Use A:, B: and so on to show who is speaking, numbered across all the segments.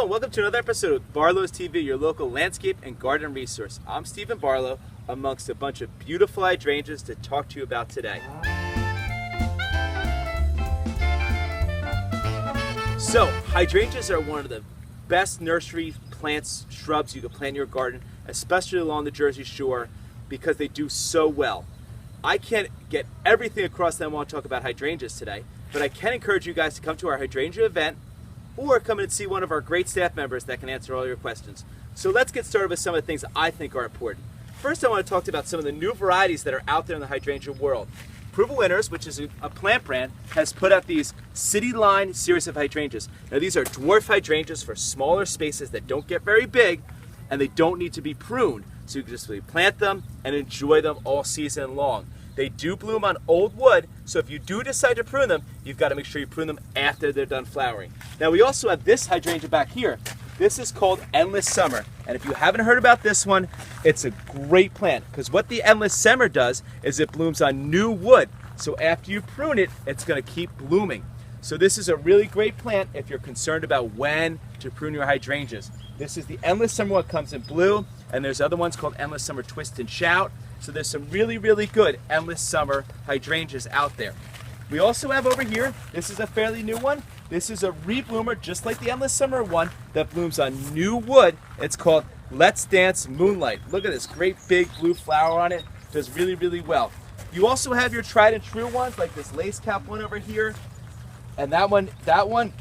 A: Hello and welcome to another episode of Barlow's TV, your local landscape and garden resource. I'm Stephen Barlow, amongst a bunch of beautiful hydrangeas to talk to you about today. So, hydrangeas are one of the best nursery plants, shrubs you can plant in your garden, especially along the Jersey Shore, because they do so well. I can't get everything across that I want to talk about hydrangeas today, but I can encourage you guys to come to our hydrangea event or come in and see one of our great staff members that can answer all your questions. So let's get started with some of the things that I think are important. First, I want to talk about some of the new varieties that are out there in the hydrangea world. Proven Winners, which is a plant brand, has put out these Cityline series of hydrangeas. Now these are dwarf hydrangeas for smaller spaces that don't get very big and they don't need to be pruned. So you can just really plant them and enjoy them all season long. They do bloom on old wood, so if you do decide to prune them, you've got to make sure you prune them after they're done flowering. Now we also have this hydrangea back here. This is called Endless Summer, and if you haven't heard about this one, it's a great plant because what the Endless Summer does is it blooms on new wood. So after you prune it, it's going to keep blooming. So this is a really great plant if you're concerned about when to prune your hydrangeas. This is the Endless Summer one, comes in blue, and there's other ones called Endless Summer Twist and Shout. So there's some really, really good Endless Summer hydrangeas out there. We also have over here, this is a fairly new one. This is a rebloomer, just like the Endless Summer one, that blooms on new wood. It's called Let's Dance Moonlight. Look at this great big blue flower on it. Does really, really well. You also have your tried and true ones, like this lace cap one over here. And that one,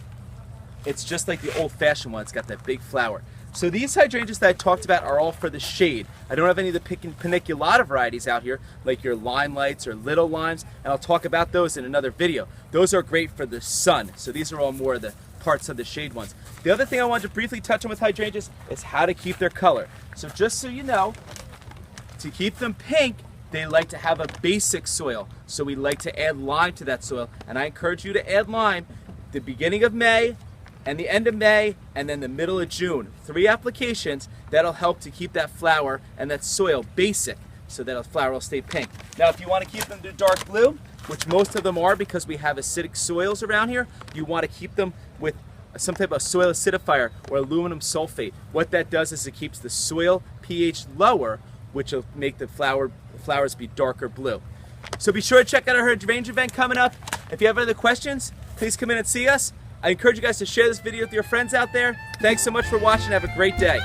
A: it's just like the old-fashioned one. It's got that big flower. So these hydrangeas that I talked about are all for the shade. I don't have any of the paniculata varieties out here, like your limelights or little limes, and I'll talk about those in another video. Those are great for the sun, so these are all more of the parts of the shade ones. The other thing I wanted to briefly touch on with hydrangeas is how to keep their color. So just so you know, to keep them pink, they like to have a basic soil. So we like to add lime to that soil, and I encourage you to add lime the beginning of May, and the end of May, and then the middle of June. 3 applications that'll help to keep that flower and that soil basic so that a flower will stay pink. Now if you want to keep them to dark blue, which most of them are because we have acidic soils around here, you want to keep them with some type of soil acidifier or aluminum sulfate. What that does is it keeps the soil pH lower, which will make the flowers be darker blue. So be sure to check out our hydrangea event coming up. If you have other questions, please come in and see us. I encourage you guys to share this video with your friends out there. Thanks so much for watching. Have a great day.